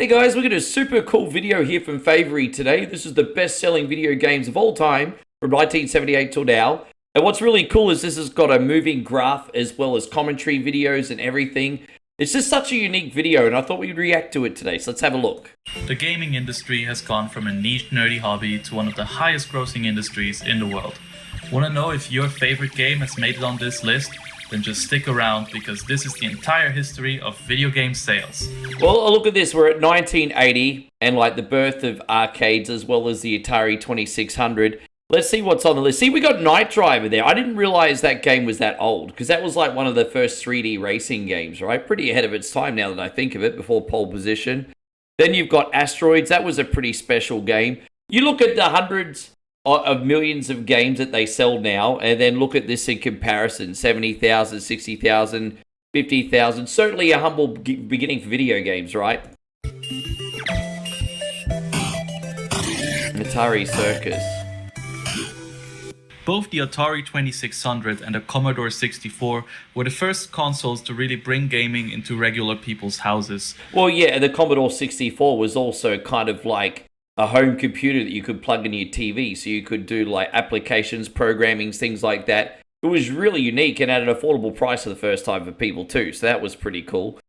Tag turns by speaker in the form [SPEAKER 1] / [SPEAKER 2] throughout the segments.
[SPEAKER 1] Hey guys, we're going to do a super cool video here from Favoree today. This is the best-selling video games of all time from 1978 till now. And what's really cool is this has got a moving graph as well as commentary videos and everything. It's just such a unique video and I thought we'd react to it today, so let's have a look.
[SPEAKER 2] The gaming industry has gone from a niche nerdy hobby to one of the highest grossing industries in the world. Want to know if your favorite game has made it on this list? Then just stick around because this is the entire history of video game sales.
[SPEAKER 1] Well, look at this. We're at 1980 and like the birth of arcades as well as the Atari 2600. Let's see what's on the list. See, we got Night Driver there. I didn't realize that game was that old because that was like one of the first 3D racing games, right? Pretty ahead of its time now that I think of it, before Pole Position. Then you've got Asteroids. That was a pretty special game. You look at the hundreds of millions of games that they sell now, and then look at this in comparison: 70,000, 60,000, 50,000. Certainly a humble beginning for video games, right? Atari Circus.
[SPEAKER 2] Both the Atari 2600 and the Commodore 64 were the first consoles to really bring gaming into regular people's houses.
[SPEAKER 1] Well, yeah, the Commodore 64 was also kind of like a home computer that you could plug in your TV, so you could do like applications, programming, things like that. It was really unique and at an affordable price for the first time for people too, so that was pretty cool.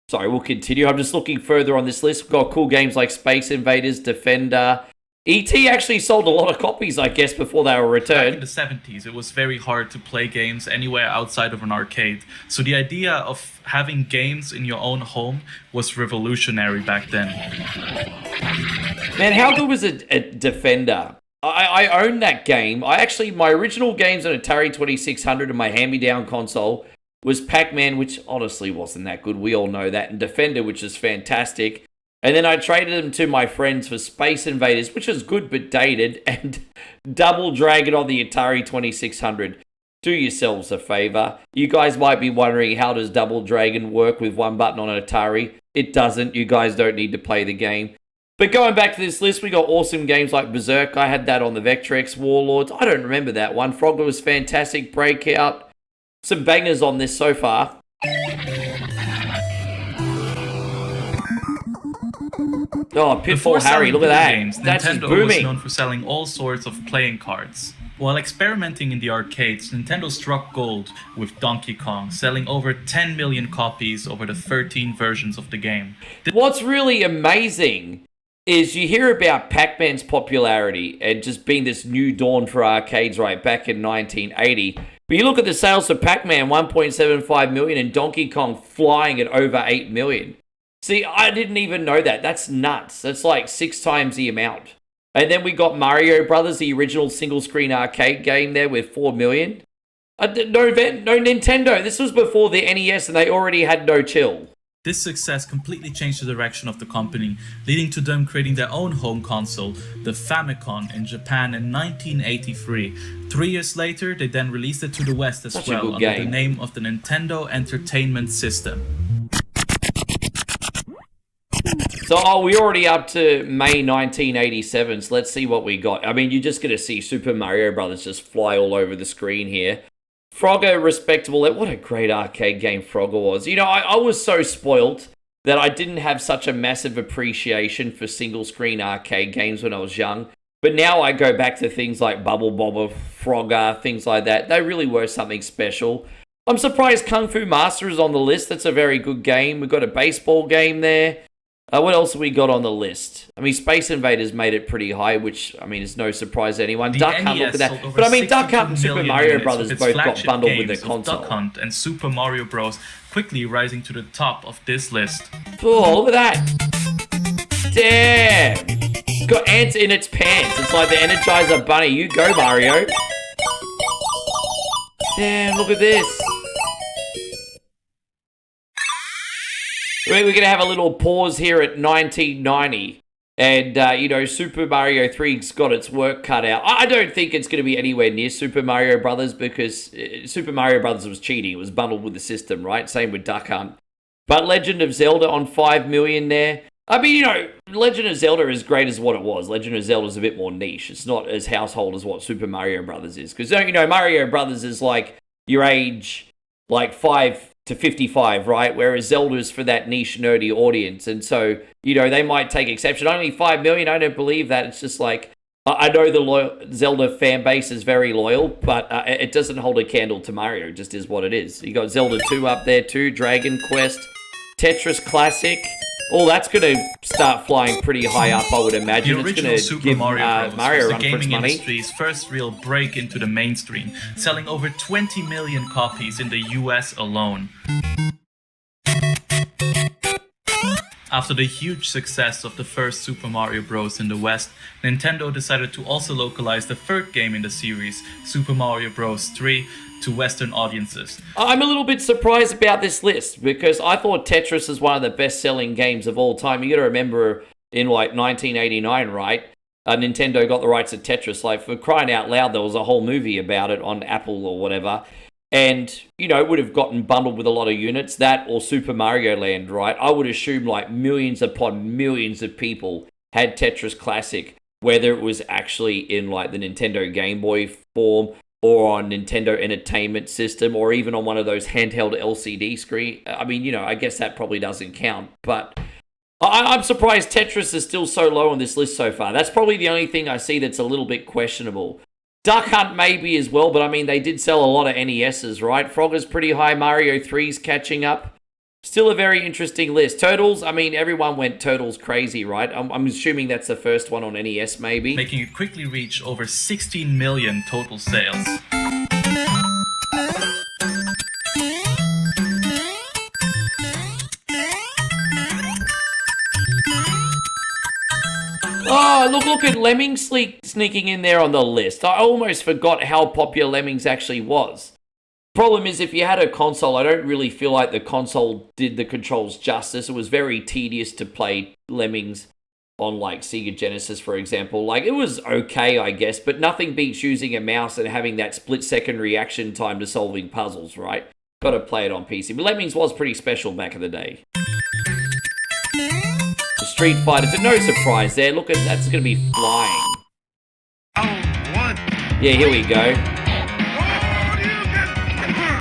[SPEAKER 1] Sorry, we'll continue. I'm just looking further on this list. We've got cool games like Space Invaders, Defender. E.T. actually sold a lot of copies, I guess, before they were returned.
[SPEAKER 2] Back in the 70s, it was very hard to play games anywhere outside of an arcade. So the idea of having games in your own home was revolutionary back then.
[SPEAKER 1] Man, how good was a Defender? I owned that game. My original games on Atari 2600 and my hand-me-down console was Pac-Man, which honestly wasn't that good. We all know that. And Defender, which is fantastic. And then I traded them to my friends for Space Invaders, which is good but dated, and Double Dragon on the Atari 2600. Do yourselves a favor. You guys might be wondering, how does Double Dragon work with one button on an Atari? It doesn't. You guys don't need to play the game. But going back to this list, we got awesome games like Berserk. I had that on the Vectrex. Warlords. I don't remember that one. Frogger was fantastic. Breakout. Some bangers on this so far. Oh, Pitfall Harry, look at that.
[SPEAKER 2] Games,
[SPEAKER 1] that's just
[SPEAKER 2] Nintendo
[SPEAKER 1] booming.
[SPEAKER 2] was known for selling all sorts of playing cards. While experimenting in the arcades, Nintendo struck gold with Donkey Kong, selling over 10 million copies over the 13 versions of the game.
[SPEAKER 1] What's really amazing is you hear about Pac-Man's popularity and just being this new dawn for arcades right back in 1980. But you look at the sales for Pac-Man, 1.75 million, and Donkey Kong flying at over 8 million. See, I didn't even know that. That's nuts. That's like 6 times the amount. And then we got Mario Brothers, the original single-screen arcade game there with 4 million. No Nintendo. This was before the NES and they already had no chill.
[SPEAKER 2] This success completely changed the direction of the company, leading to them creating their own home console, the Famicom, in Japan in 1983. 3 years later, they then released it to the West as well under the name of the Nintendo Entertainment System.
[SPEAKER 1] So, we're already up to May 1987, so let's see what we got. I mean, you're just going to see Super Mario Brothers just fly all over the screen here. Frogger, respectable. What a great arcade game Frogger was. You know, I was so spoiled that I didn't have such a massive appreciation for single-screen arcade games when I was young. But now I go back to things like Bubble Bobber, Frogger, things like that. They really were something special. I'm surprised Kung Fu Master is on the list. That's a very good game. We've got a baseball game there. What else have we got on the list? I mean, Space Invaders made it pretty high, which, I mean, is no surprise to anyone. Duck Hunt, look at that. But I mean, Duck Hunt and Super Mario Brothers both got bundled with the console.
[SPEAKER 2] Duck Hunt and Super Mario Bros. Quickly rising to the top of this list.
[SPEAKER 1] Oh, look at that. Damn. It's got ants in its pants. It's like the Energizer Bunny. You go, Mario. Damn, look at this. We're going to have a little pause here at 1990. And, you know, Super Mario 3's got its work cut out. I don't think it's going to be anywhere near Super Mario Brothers because Super Mario Brothers was cheating. It was bundled with the system, right? Same with Duck Hunt. But Legend of Zelda on 5 million there. I mean, you know, Legend of Zelda is great as what it was. Legend of Zelda is a bit more niche. It's not as household as what Super Mario Brothers is. Because, you know, Mario Brothers is like your age, like 5 to 55, right? Whereas Zelda's for that niche nerdy audience. And so, they might take exception. Only 5 million, I don't believe that. It's just like, I know the Zelda fan base is very loyal, but it doesn't hold a candle to Mario. It just is what it is. You got Zelda 2 up there too, Dragon Quest, Tetris Classic. Oh, that's going to start flying pretty high up, I would imagine.
[SPEAKER 2] The original
[SPEAKER 1] it's
[SPEAKER 2] Super
[SPEAKER 1] give,
[SPEAKER 2] Mario Bros.
[SPEAKER 1] Mario
[SPEAKER 2] Was
[SPEAKER 1] run
[SPEAKER 2] the
[SPEAKER 1] for its
[SPEAKER 2] gaming
[SPEAKER 1] money.
[SPEAKER 2] industry's first real break into the mainstream, selling over 20 million copies in the US alone. After the huge success of the first Super Mario Bros. In the West, Nintendo decided to also localize the third game in the series, Super Mario Bros. 3, to Western audiences.
[SPEAKER 1] I'm a little bit surprised about this list because I thought Tetris is one of the best-selling games of all time. You got to remember in like 1989, right? Nintendo got the rights to Tetris. Like, for crying out loud, there was a whole movie about it on Apple or whatever. And, it would have gotten bundled with a lot of units. That or Super Mario Land, right? I would assume like millions upon millions of people had Tetris Classic, whether it was actually in like the Nintendo Game Boy form or on Nintendo Entertainment System or even on one of those handheld LCD screen. I mean, I guess that probably doesn't count. But I'm surprised Tetris is still so low on this list so far. That's probably the only thing I see that's a little bit questionable. Duck Hunt maybe as well, but I mean, they did sell a lot of NESs, right? Frogger's pretty high, Mario 3's catching up. Still a very interesting list. Turtles, I mean, everyone went Turtles crazy, right? I'm assuming that's the first one on NES maybe.
[SPEAKER 2] Making it quickly reach over 16 million total sales.
[SPEAKER 1] Oh, look at Lemmings sneaking in there on the list. I almost forgot how popular Lemmings actually was. Problem is, if you had a console, I don't really feel like the console did the controls justice. It was very tedious to play Lemmings on like Sega Genesis, for example. Like, it was okay, I guess, but nothing beats using a mouse and having that split-second reaction time to solving puzzles, right? Got to play it on PC. But Lemmings was pretty special back in the day. Street Fighter, so no surprise there. Look at that's going to be flying. Yeah, here we go.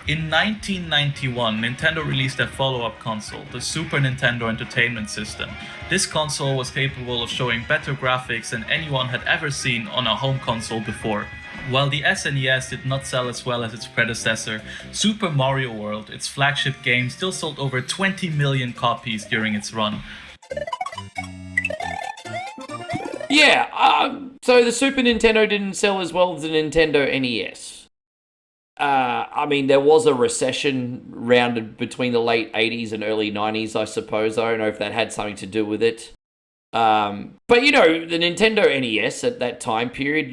[SPEAKER 2] In 1991, Nintendo released a follow-up console, the Super Nintendo Entertainment System. This console was capable of showing better graphics than anyone had ever seen on a home console before. While the SNES did not sell as well as its predecessor, Super Mario World, its flagship game, still sold over 20 million copies during its run.
[SPEAKER 1] Yeah, so the Super Nintendo didn't sell as well as the Nintendo NES. I mean, there was a recession rounded between the late 80s and early 90s, I suppose. I don't know if that had something to do with it. But, the Nintendo NES at that time period,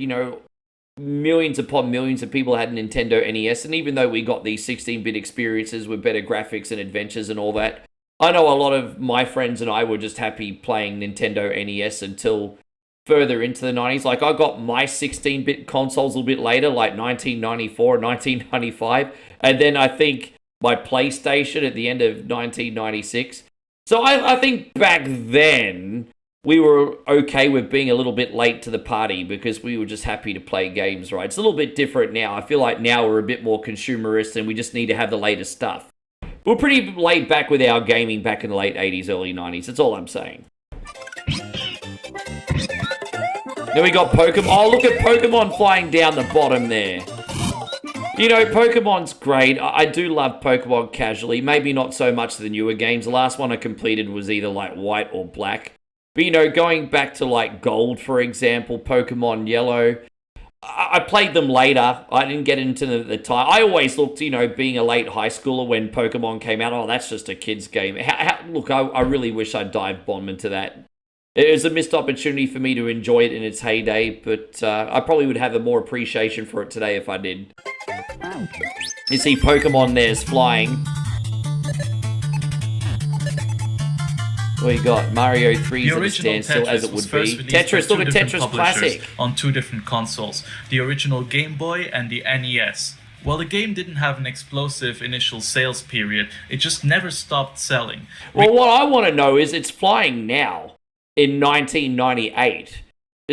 [SPEAKER 1] millions upon millions of people had a Nintendo NES. And even though we got these 16-bit experiences with better graphics and adventures and all that, I know a lot of my friends and I were just happy playing Nintendo NES until further into the 90s. Like, I got my 16-bit consoles a little bit later, like 1994, 1995. And then I think my PlayStation at the end of 1996. So I think back then we were okay with being a little bit late to the party because we were just happy to play games, right? It's a little bit different now. I feel like now we're a bit more consumerist and we just need to have the latest stuff. We're pretty laid back with our gaming back in the late 80s, early 90s. That's all I'm saying. Then we got Pokemon. Oh, look at Pokemon flying down the bottom there. Pokemon's great. I do love Pokemon casually. Maybe not so much the newer games. The last one I completed was either like white or black. But, going back to like Gold, for example, Pokemon Yellow, I played them later. I didn't get into them at the time. I always looked, being a late high schooler when Pokemon came out, that's just a kid's game. Look, I really wish I'd dive bomb into that. It was a missed opportunity for me to enjoy it in its heyday, but I probably would have a more appreciation for it today if I did. You see Pokemon there's flying. We got Mario 3's at a standstill, as it would be. Tetris, look at Tetris Classic.
[SPEAKER 2] On two different consoles, the original Game Boy and the NES. While the game didn't have an explosive initial sales period, it just never stopped selling.
[SPEAKER 1] Well, what I want to know is it's flying now in 1998.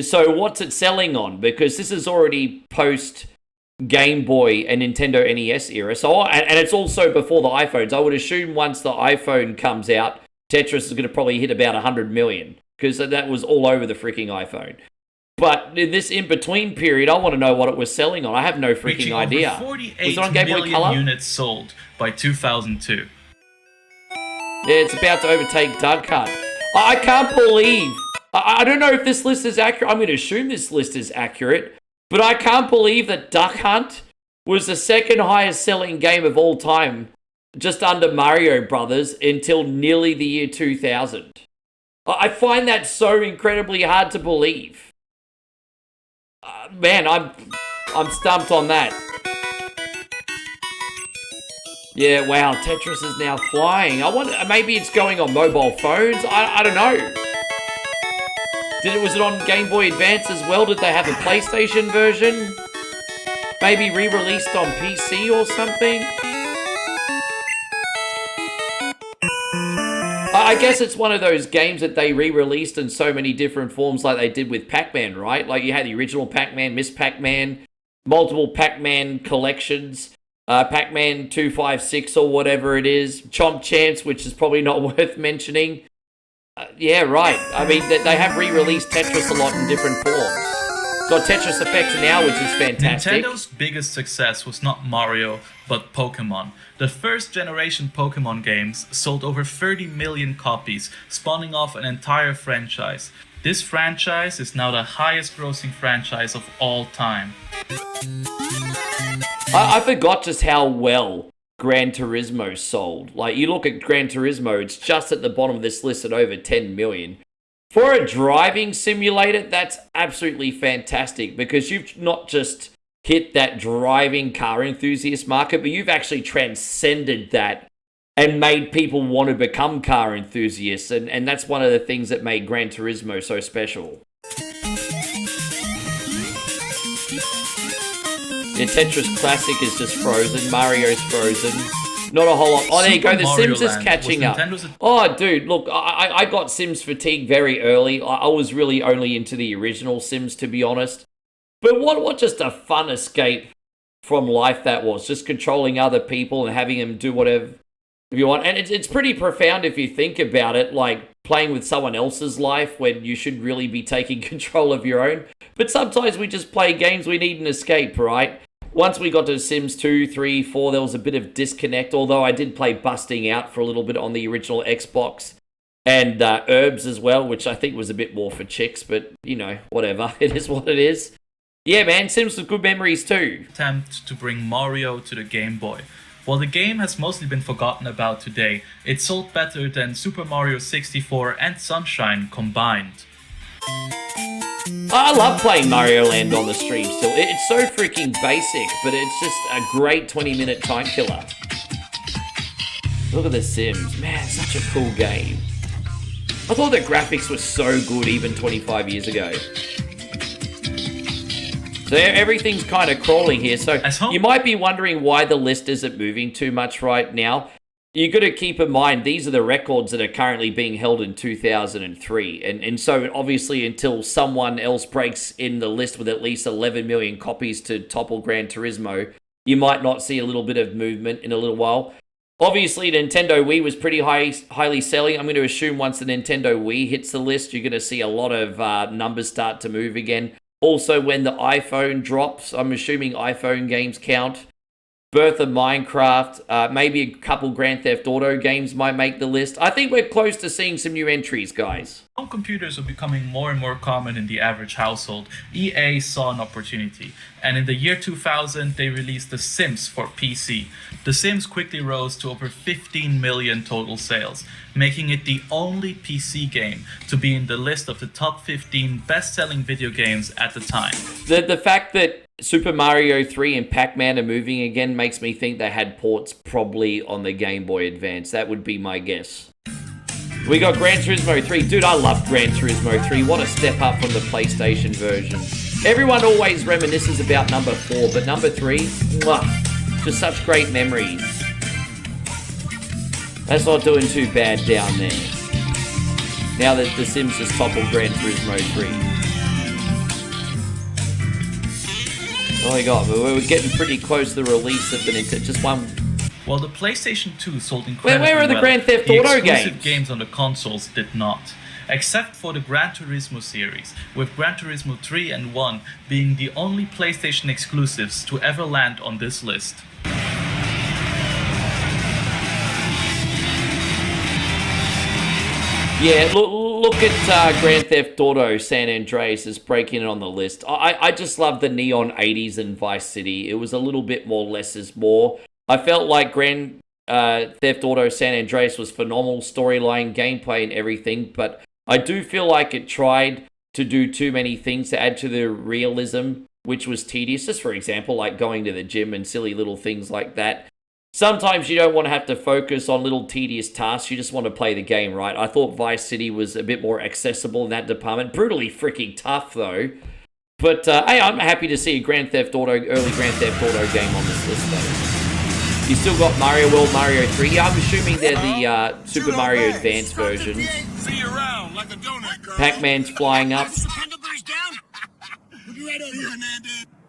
[SPEAKER 1] So what's it selling on? Because this is already post Game Boy and Nintendo NES era. So, and it's also before the iPhones. I would assume once the iPhone comes out, Tetris is going to probably hit about 100 million because that was all over the freaking iPhone. But in this in-between period, I want to know what it was selling on. I have no freaking idea.
[SPEAKER 2] Over 48
[SPEAKER 1] was it on Game Boy
[SPEAKER 2] million
[SPEAKER 1] Color?
[SPEAKER 2] units sold by 2002.
[SPEAKER 1] Yeah, it's about to overtake Duck Hunt. I can't believe... I don't know if this list is accurate. I'm going to assume this list is accurate. But I can't believe that Duck Hunt was the second highest selling game of all time, just under Mario Brothers, until nearly the year 2000. I find that so incredibly hard to believe. Man, I'm stumped on that. Yeah, wow, Tetris is now flying. I wonder, maybe it's going on mobile phones? I don't know. Was it on Game Boy Advance as well? Did they have a PlayStation version? Maybe re-released on PC or something? I guess it's one of those games that they re-released in so many different forms like they did with Pac-Man, right? Like you had the original Pac-Man, Miss Pac-Man, multiple Pac-Man collections, Pac-Man 256 or whatever it is, Chomp Champs, which is probably not worth mentioning. Yeah, right. I mean, they have re-released Tetris a lot in different forms. Got Tetris Effect now, which is fantastic.
[SPEAKER 2] Nintendo's biggest success was not Mario, but Pokémon. The first generation Pokémon games sold over 30 million copies, spawning off an entire franchise. This franchise is now the highest grossing franchise of all time.
[SPEAKER 1] I forgot just how well Gran Turismo sold. Like, you look at Gran Turismo, it's just at the bottom of this list at over 10 million. For a driving simulator, that's absolutely fantastic because you've not just hit that driving car enthusiast market, but you've actually transcended that and made people want to become car enthusiasts. And that's one of the things that made Gran Turismo so special. Yeah, Tetris Classic is just frozen. Mario's frozen. Not a whole lot. Oh, there you go. The Sims is catching up. Oh, dude, look, I got Sims fatigue very early. I was really only into the original Sims, to be honest. But what just a fun escape from life that was. Just controlling other people and having them do whatever you want. And it's pretty profound if you think about it, like playing with someone else's life when you should really be taking control of your own. But sometimes we just play games we need an escape, right? Once we got to Sims 2, 3, 4, there was a bit of disconnect, although I did play Busting Out for a little bit on the original Xbox. And Herbs as well, which I think was a bit more for chicks, but, you know, whatever. It is what it is. Yeah, man, Sims with good memories too.
[SPEAKER 2] Attempt to bring Mario to the Game Boy. While the game has mostly been forgotten about today, it sold better than Super Mario 64 and Sunshine combined.
[SPEAKER 1] I love playing Mario Land on the stream still. It's so freaking basic, but it's just a great 20-minute time killer. Look at The Sims. Man, such a cool game. I thought the graphics were so good even 25 years ago. So everything's kind of crawling here. So you might be wondering why the list isn't moving too much right now. You got to keep in mind, these are the records that are currently being held in 2003. And so obviously until someone else breaks in the list with at least 11 million copies to topple Gran Turismo, you might not see a little bit of movement in a little while. Obviously, Nintendo Wii was pretty highly selling. I'm going to assume once the Nintendo Wii hits the list, you're going to see a lot of numbers start to move again. Also, when the iPhone drops, I'm assuming iPhone games count. Birth of Minecraft, maybe a couple Grand Theft Auto games might make the list. I think we're close to seeing some new entries, guys.
[SPEAKER 2] Home computers are becoming more and more common in the average household. EA saw an opportunity, and in the year 2000, they released The Sims for PC. The Sims quickly rose to over 15 million total sales, making it the only PC game to be in the list of the top 15 best-selling video games at the time.
[SPEAKER 1] The fact that Super Mario 3 and Pac-Man are moving again makes me think they had ports probably on the Game Boy Advance. That would be my guess. We got Gran Turismo 3. Dude, I love Gran Turismo 3. What a step up from the PlayStation version. Everyone always reminisces about number 4, but number 3, mwah, just such great memories. That's not doing too bad down there. Now that The Sims has toppled Gran Turismo 3. Oh my god, we're getting pretty close to the release of the Nintendo. Just one.
[SPEAKER 2] While the PlayStation 2 sold incredibly
[SPEAKER 1] Where are the
[SPEAKER 2] well,
[SPEAKER 1] Grand Theft
[SPEAKER 2] the
[SPEAKER 1] Auto
[SPEAKER 2] exclusive
[SPEAKER 1] games?
[SPEAKER 2] on the consoles did not. Except for the Gran Turismo series, with Gran Turismo 3 and 1 being the only PlayStation exclusives to ever land on this list.
[SPEAKER 1] Yeah, look at Grand Theft Auto San Andreas is breaking it on the list. I just love the Neon 80s and Vice City. It was a little bit more less is more. I felt like Grand Theft Auto San Andreas was phenomenal storyline, gameplay, and everything, but I do feel like it tried to do too many things to add to the realism, which was tedious. Just for example, like going to the gym and silly little things like that. Sometimes you don't want to have to focus on little tedious tasks. You just want to play the game, right? I thought Vice City was a bit more accessible in that department. Brutally freaking tough, though. But, hey, I'm happy to see a early Grand Theft Auto game on this list, though. You still got Mario World, Mario 3. Yeah, I'm assuming they're the Super Mario Advance versions. Pac-Man's flying up.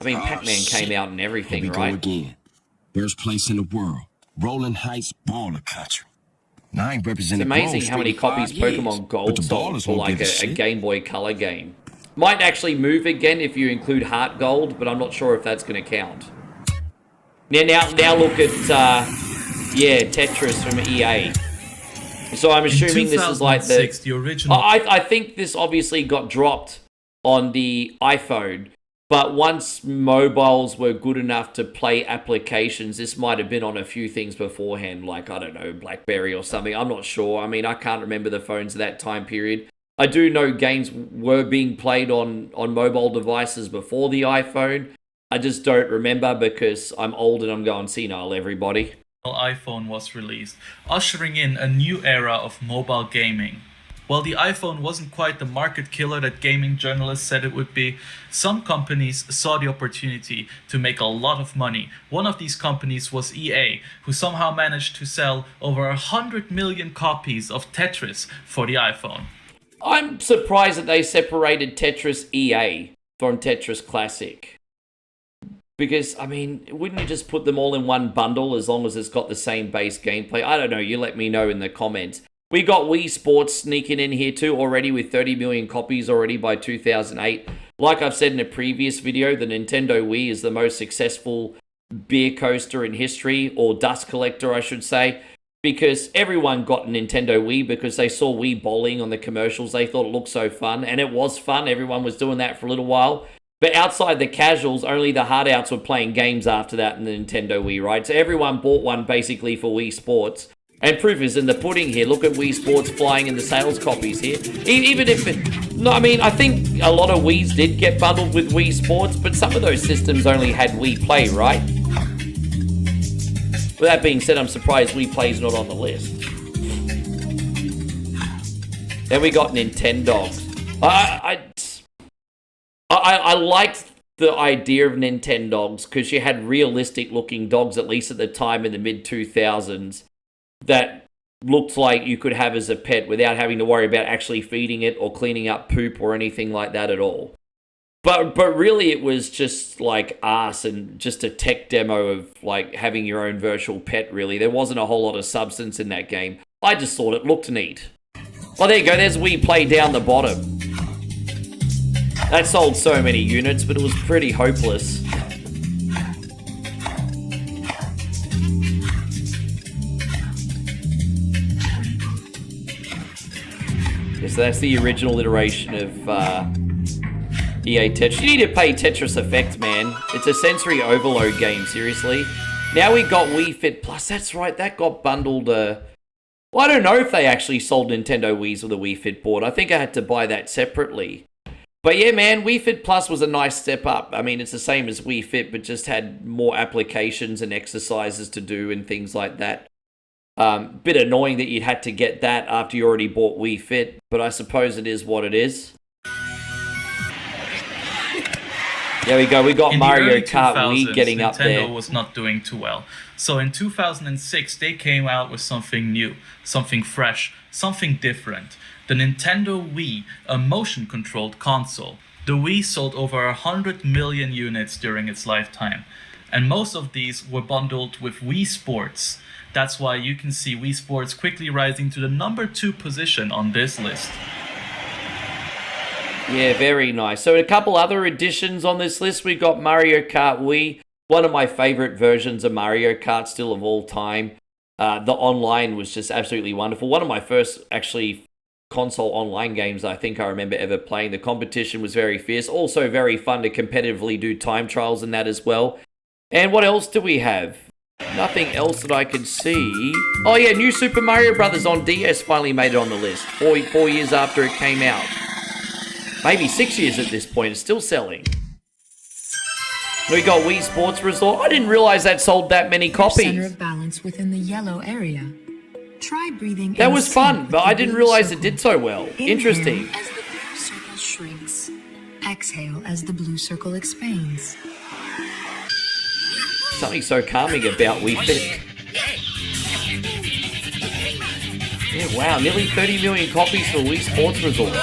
[SPEAKER 1] I mean, Pac-Man came out and everything, right?
[SPEAKER 3] Again. First place in the world. Rolling Heights baller country. Now I ain't represented.
[SPEAKER 1] It's amazing how many copies Pokemon Gold sold for like a Game Boy Color game. Might actually move again if you include Heart Gold, but I'm not sure if that's going to count. Now look at Tetris from EA. So I'm assuming this is like
[SPEAKER 2] the original.
[SPEAKER 1] I think this obviously got dropped on the iPhone. But once mobiles were good enough to play applications, this might have been on a few things beforehand, like, I don't know, BlackBerry or something. I'm not sure. I mean, I can't remember the phones of that time period. I do know games were being played on mobile devices before the iPhone. I just don't remember because I'm old and I'm going senile, everybody.
[SPEAKER 2] iPhone was released, ushering in a new era of mobile gaming. While the iPhone wasn't quite the market killer that gaming journalists said it would be, some companies saw the opportunity to make a lot of money. One of these companies was EA, who somehow managed to sell over 100 million copies of Tetris for the iPhone.
[SPEAKER 1] I'm surprised that they separated Tetris EA from Tetris Classic. Because, I mean, wouldn't you just put them all in one bundle as long as it's got the same base gameplay? I don't know, you let me know in the comments. We got Wii Sports sneaking in here too already with 30 million copies already by 2008. Like I've said in a previous video, the Nintendo Wii is the most successful beer coaster in history, or dust collector I should say, because everyone got a Nintendo Wii because they saw Wii bowling on the commercials. They thought it looked so fun, and it was fun. Everyone was doing that for a little while. But outside the casuals, only the hardouts were playing games after that in the Nintendo Wii, right? So everyone bought one basically for Wii Sports. And proof is in the pudding here. Look at Wii Sports flying in the sales copies here. Even if it... No, I mean, I think a lot of Wiis did get bundled with Wii Sports, but some of those systems only had Wii Play, right? With that being said, I'm surprised Wii Play's not on the list. Then we got Nintendogs. I liked the idea of Nintendogs because you had realistic looking dogs, at least at the time in the mid-2000s, that looked like you could have as a pet without having to worry about actually feeding it or cleaning up poop or anything like that at all. But really it was just like arse and just a tech demo of like having your own virtual pet, really. There wasn't a whole lot of substance in that game. I just thought it looked neat. Well, there you go. There's Wii Play down the bottom. That sold so many units, but it was pretty hopeless. Yes, that's the original iteration of EA Tetris. You need to pay Tetris Effect, man. It's a sensory overload game, seriously. Now we got Wii Fit Plus. That's right, that got bundled. Well, I don't know if they actually sold Nintendo Wiis with a Wii Fit board. I think I had to buy that separately. But yeah, man, Wii Fit Plus was a nice step up. I mean, it's the same as Wii Fit, but just had more applications and exercises to do and things like that. Bit annoying that you'd had to get that after you already bought Wii Fit, but I suppose it is what it is. There we go, we got Mario Kart Wii getting up there.
[SPEAKER 2] Nintendo was not doing too well. So in 2006, they came out with something new, something fresh, something different. The Nintendo Wii, a motion-controlled console. The Wii sold over 100 million units during its lifetime, and most of these were bundled with Wii Sports. That's why you can see Wii Sports quickly rising to the number 2 position on this list.
[SPEAKER 1] Yeah, very nice. So a couple other additions on this list. We've got Mario Kart Wii, one of my favorite versions of Mario Kart still of all time. The online was just absolutely wonderful. One of my first, actually, console online games I think I remember ever playing. The competition was very fierce. Also very fun to competitively do time trials and that as well. And what else do we have? Nothing else that I can see. Oh yeah, New Super Mario Brothers on DS finally made it on the list. 4 years after it came out. Maybe 6 years at this point. It's still selling. We got Wii Sports Resort. I didn't realize that sold that many copies.
[SPEAKER 4] Center of balance within the yellow area. Try breathing.
[SPEAKER 1] That was fun, but I didn't realize it did so well. Interesting.
[SPEAKER 4] Inhale as the blue circle shrinks. Exhale as the blue circle expands.
[SPEAKER 1] Something so calming about Wii Fit. Yeah, wow, nearly 30 million copies for Wii Sports Resort.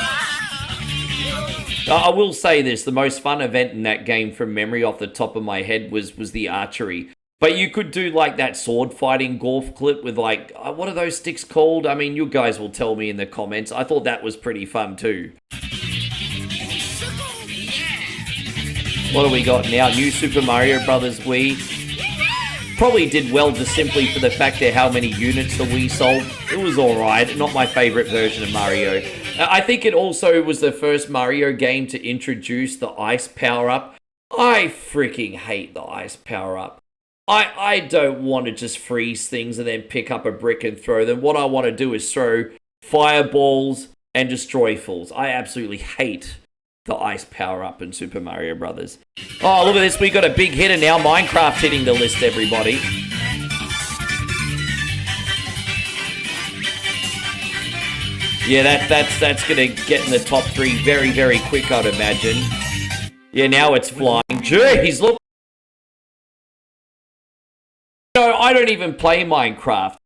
[SPEAKER 1] I will say this, the most fun event in that game from memory off the top of my head was the archery. But you could do like that sword fighting golf clip with like, what are those sticks called? I mean, you guys will tell me in the comments. I thought that was pretty fun too. What do we got now? New Super Mario Brothers Wii. Probably did well just simply for the fact of how many units the Wii sold. It was alright, not my favorite version of Mario. I think it also was the first Mario game to introduce the ice power-up. I freaking hate the ice power-up. I don't want to just freeze things and then pick up a brick and throw them. What I want to do is throw fireballs and destroy fools. I absolutely hate the ice power-up in Super Mario Brothers. Oh, look at this. We got a big hitter now. Minecraft hitting the list, everybody. Yeah, that's going to get in the top 3 very, very quick, I'd imagine. Yeah, now it's flying. Jeez, look. No, I don't even play Minecraft.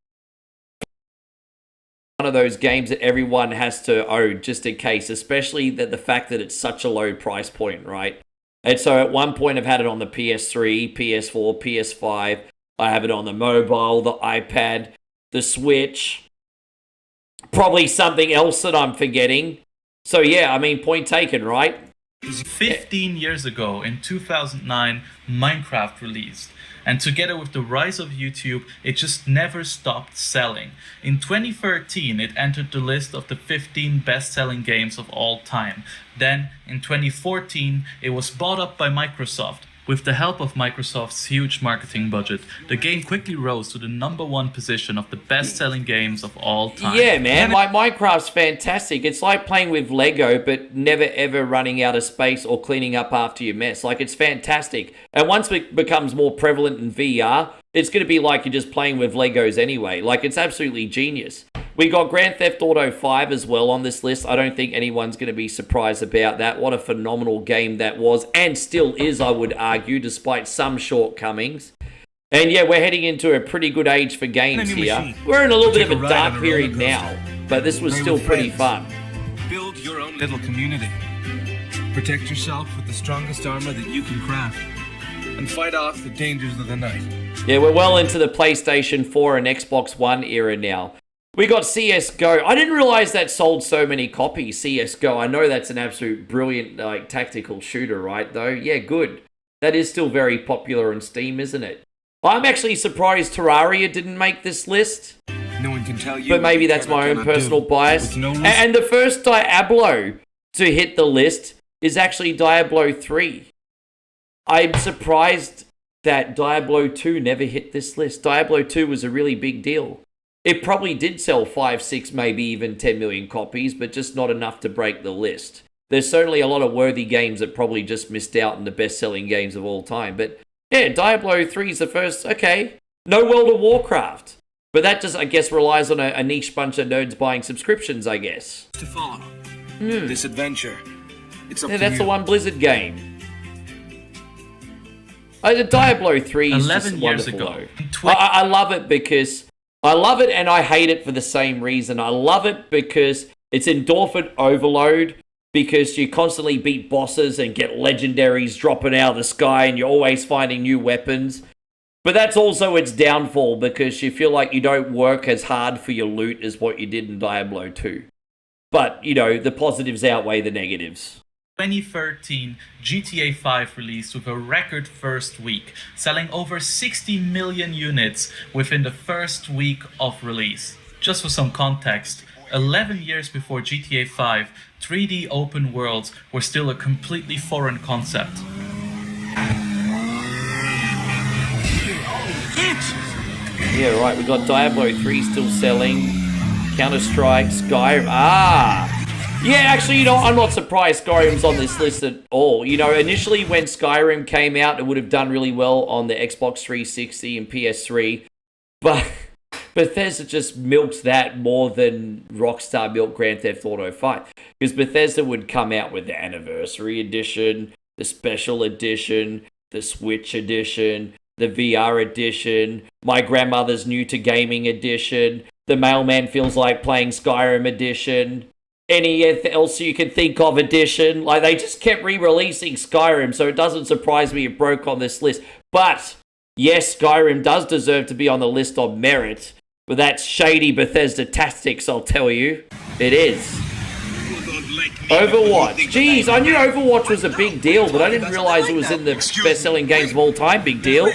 [SPEAKER 1] One of those games that everyone has to own just in case, especially the fact that it's such a low price point, right? And so at one point I've had it on the PS3, PS4, PS5. I have it on the mobile, the iPad, the Switch. Probably something else that I'm forgetting. So yeah, I mean, point taken, right?
[SPEAKER 2] 15 years ago, in 2009, Minecraft released. And together with the rise of YouTube, it just never stopped selling. In 2013, it entered the list of the 15 best-selling games of all time. Then, in 2014, it was bought up by Microsoft. With the help of Microsoft's huge marketing budget, the game quickly rose to the number 1 position of the best-selling games of all time.
[SPEAKER 1] Yeah, man, Minecraft's fantastic. It's like playing with Lego, but never ever running out of space or cleaning up after your mess. Like, it's fantastic. And once it becomes more prevalent in VR, it's going to be like you're just playing with Legos anyway. Like, it's absolutely genius. We got Grand Theft Auto 5 as well on this list. I don't think anyone's going to be surprised about that. What a phenomenal game that was, and still is, I would argue, despite some shortcomings. And yeah, we're heading into a pretty good age for games here. We're in a little bit of a dark period now, but this was still pretty fun.
[SPEAKER 3] Build your own little community. Protect yourself with the strongest armor that you can craft. And fight off the dangers of the night.
[SPEAKER 1] Yeah, we're well into the PlayStation 4 and Xbox One era now. We got CSGO. I didn't realize that sold so many copies, CSGO. I know that's an absolute brilliant tactical shooter, right, though? Yeah, good. That is still very popular on Steam, isn't it? I'm actually surprised Terraria didn't make this list.
[SPEAKER 3] No one can tell you.
[SPEAKER 1] But maybe that's my own personal bias. And the first Diablo to hit the list is actually Diablo 3. I'm surprised that Diablo 2 never hit this list. Diablo 2 was a really big deal. It probably did sell 5, 6, maybe even 10 million copies, but just not enough to break the list. There's certainly a lot of worthy games that probably just missed out in the best-selling games of all time. But yeah, Diablo 3 is the first, okay. No World of Warcraft. But that just, I guess, relies on a niche bunch of nerds buying subscriptions, I guess.
[SPEAKER 3] To follow this adventure. It's up
[SPEAKER 1] Yeah,
[SPEAKER 3] to
[SPEAKER 1] that's
[SPEAKER 3] you.
[SPEAKER 1] the one Blizzard game. The Diablo 3 is
[SPEAKER 2] 11
[SPEAKER 1] just
[SPEAKER 2] years
[SPEAKER 1] wonderful,
[SPEAKER 2] ago.
[SPEAKER 1] though. I love it because... I love it and I hate it for the same reason. I love it because it's endorphin overload. because you constantly beat bosses and get legendaries dropping out of the sky and you're always finding new weapons. But that's also its downfall because you feel like you don't work as hard for your loot as what you did in Diablo 2. But, you know, the positives outweigh the negatives.
[SPEAKER 2] 2013, GTA 5 released with a record first week, selling over 60 million units within the first week of release. Just for some context, 11 years before GTA 5, 3D open worlds were still a completely foreign concept.
[SPEAKER 1] Yeah, right, we got Diablo 3 still selling, Counter-Strike, Skyrim. Yeah, actually, you know, I'm not surprised Skyrim's on this list at all. You know, initially when Skyrim came out, it would have done really well on the Xbox 360 and PS3. But Bethesda just milks that more than Rockstar milked Grand Theft Auto 5. Because Bethesda would come out with the Anniversary Edition, the Special Edition, the Switch Edition, the VR Edition, My Grandmother's New to Gaming Edition, the Mailman Feels Like Playing Skyrim Edition, any else you can think of edition. Like, they just kept re-releasing Skyrim, so it doesn't surprise me it broke on this list. But, yes, Skyrim does deserve to be on the list of merit, but that's shady Bethesda tactics, I'll tell you. It is. Overwatch. Jeez, I knew Overwatch was a big deal, but I didn't realize it was in the best-selling games of all time. Big deal.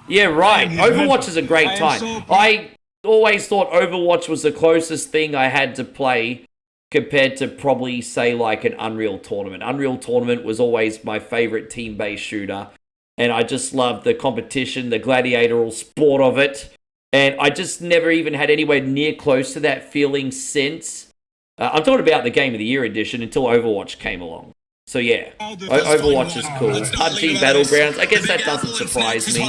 [SPEAKER 1] Yeah, right. Overwatch is a great time. I always thought Overwatch was the closest thing I had to play compared to probably, say, like an Unreal Tournament. Unreal Tournament was always my favorite team-based shooter, and I just loved the competition, the gladiatorial sport of it, and I just never even had anywhere near close to that feeling since. I'm talking about the Game of the Year edition until Overwatch came along. So yeah, Overwatch is cool. PUBG Battlegrounds, I guess that doesn't surprise me.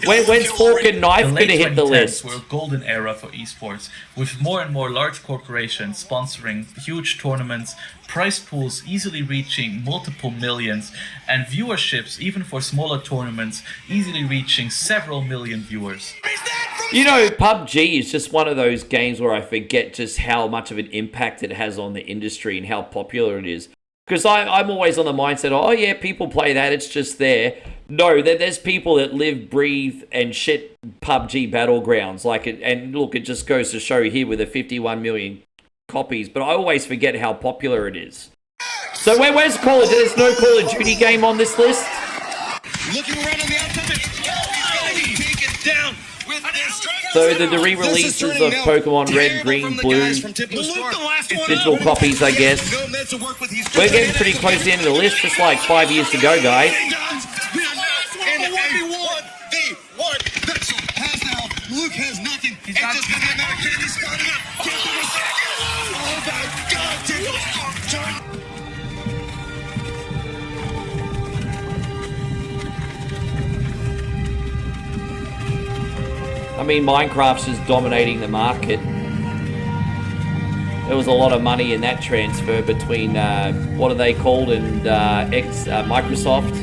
[SPEAKER 1] When's Fork and Knife going to hit the list?
[SPEAKER 2] Were a golden era for esports, with more and more large corporations sponsoring huge tournaments, prize pools easily reaching multiple millions, and viewerships, even for smaller tournaments, easily reaching several million viewers.
[SPEAKER 1] You know, PUBG is just one of those games where I forget just how much of an impact it has on the industry and how popular it is. Because I'm always on the mindset, oh yeah, people play that, it's just there. No, there's people that live, breathe, and shit PUBG Battlegrounds. Like it, and look, it just goes to show here with the 51 million copies. But I always forget how popular it is. So where's Call of Duty? There's no Call of Duty game on this list?
[SPEAKER 5] Looking around on the outside, he's going to be taken down with this.
[SPEAKER 1] So the re-releases of Pokemon Red, Green, Blue, digital copies, I guess. We're getting pretty close to the end of the list, just like 5 years to go, guys.
[SPEAKER 5] Luke has nothing. He's got just gonna another candy starting up. Oh my God!
[SPEAKER 1] I mean, Minecraft's just dominating the market. There was a lot of money in that transfer between, what are they called, and Microsoft.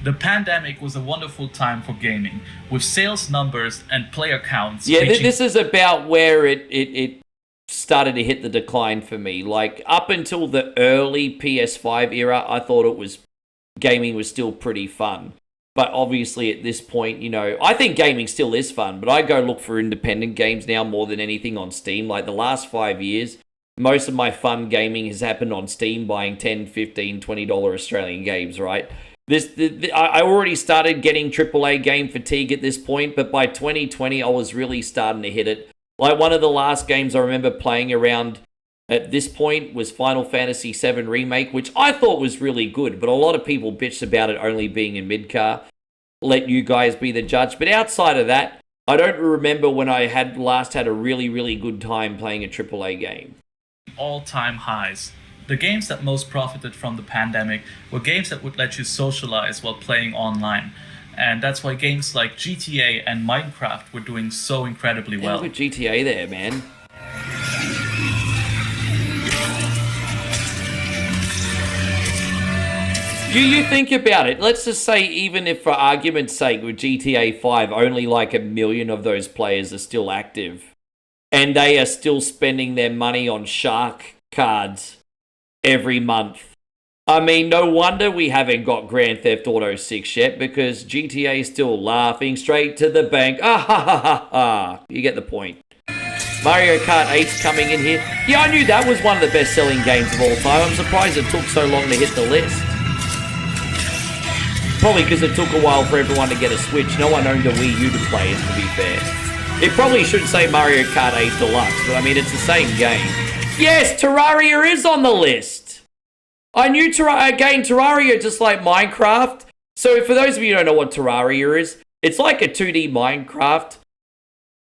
[SPEAKER 2] The pandemic was a wonderful time for gaming, with sales numbers and player counts.
[SPEAKER 1] Yeah, this is about where it started to hit the decline for me. Like, up until the early PS5 era, I thought gaming was still pretty fun. But obviously at this point, you know, I think gaming still is fun, but I go look for independent games now more than anything on Steam. Like the last 5 years, most of my fun gaming has happened on Steam, buying $10, $15, $20 Australian games, right? I already started getting AAA game fatigue at this point, but by 2020, I was really starting to hit it. Like one of the last games I remember playing around at this point was Final Fantasy VII Remake, which I thought was really good, but a lot of people bitched about it only being in mid-car. Let you guys be the judge. But outside of that, I don't remember when I last had a really, really good time playing a AAA game.
[SPEAKER 2] All-time highs. The games that most profited from the pandemic were games that would let you socialize while playing online. And that's why games like GTA and Minecraft were doing so incredibly well.
[SPEAKER 1] Look at GTA there, man. You think about it. Let's just say, even if for argument's sake with GTA 5, only like 1 million of those players are still active, and they are still spending their money on shark cards every month. I mean, no wonder we haven't got Grand Theft Auto 6 yet, because GTA is still laughing straight to the bank. Ah ha ha ha ha. You get the point. Mario Kart 8's coming in here. Yeah, I knew that was one of the best-selling games of all time. I'm surprised it took so long to hit the list. Probably because it took a while for everyone to get a Switch. No one owned a Wii U to play it, to be fair. It probably should say Mario Kart 8 Deluxe, but I mean, it's the same game. Yes, Terraria is on the list. I knew Terraria, just like Minecraft. So for those of you who don't know what Terraria is, it's like a 2D Minecraft.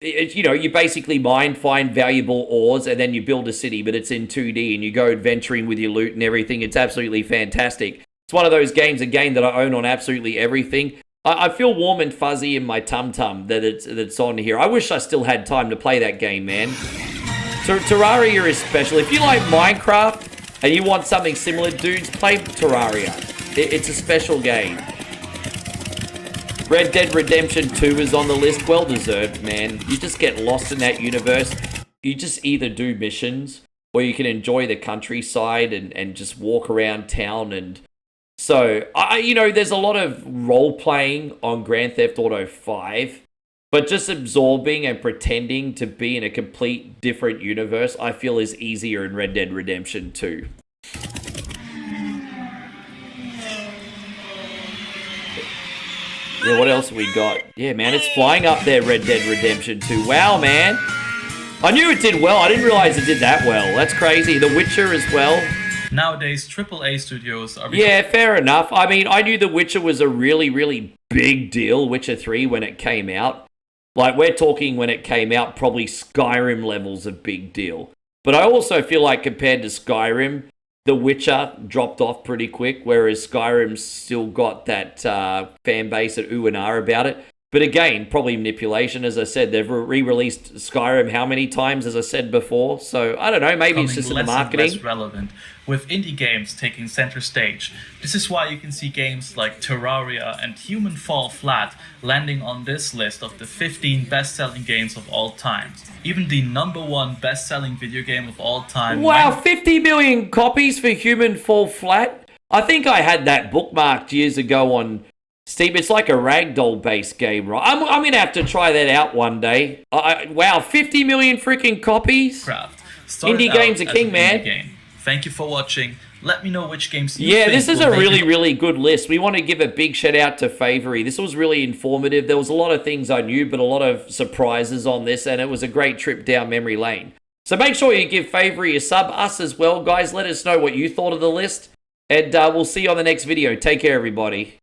[SPEAKER 1] You know, you basically mine, find valuable ores, and then you build a city, but it's in 2D, and you go adventuring with your loot and everything. It's absolutely fantastic. It's one of those games, a game that I own on absolutely everything. I feel warm and fuzzy in my tum-tum that it's on here. I wish I still had time to play that game, man. Terraria is special. If you like Minecraft and you want something similar, dudes, play Terraria. It's a special game. Red Dead Redemption 2 is on the list. Well deserved, man. You just get lost in that universe. You just either do missions, or you can enjoy the countryside and just walk around town. And so, you know, there's a lot of role-playing on Grand Theft Auto 5, but just absorbing and pretending to be in a complete different universe, I feel is easier in Red Dead Redemption 2. Yeah, what else have we got? Yeah, man, it's flying up there, Red Dead Redemption 2. Wow, man. I knew it did well. I didn't realize it did that well. That's crazy. The Witcher as well.
[SPEAKER 2] Nowadays, AAA studios are...
[SPEAKER 1] Yeah, fair enough. I mean, I knew The Witcher was a really, really big deal, Witcher 3, when it came out. Like, we're talking when it came out, probably Skyrim levels of big deal. But I also feel like compared to Skyrim, The Witcher dropped off pretty quick, whereas Skyrim's still got that fan base at ooh and ah about it. But again, probably manipulation. As I said, they've re-released Skyrim how many times, as I said before? So, I don't know, maybe it's just in the marketing.
[SPEAKER 2] Less relevant, with indie games taking center stage. This is why you can see games like Terraria and Human Fall Flat landing on this list of the 15 best-selling games of all time. Even the #1 best-selling video game of all time.
[SPEAKER 1] Wow, 50 million copies for Human Fall Flat? I think I had that bookmarked years ago on Steam. It's like a ragdoll-based game, right? I'm going to have to try that out one day. Wow, 50 million freaking copies? Indie games are king, man.
[SPEAKER 2] Game. Thank you for watching. Let me know which games you
[SPEAKER 1] think. Yeah, this is a really, really good list. We want to give a big shout out to Favoree. This was really informative. There was a lot of things I knew, but a lot of surprises on this, and it was a great trip down memory lane. So make sure you give Favoree a sub. Us as well, guys. Let us know what you thought of the list, and we'll see you on the next video. Take care, everybody.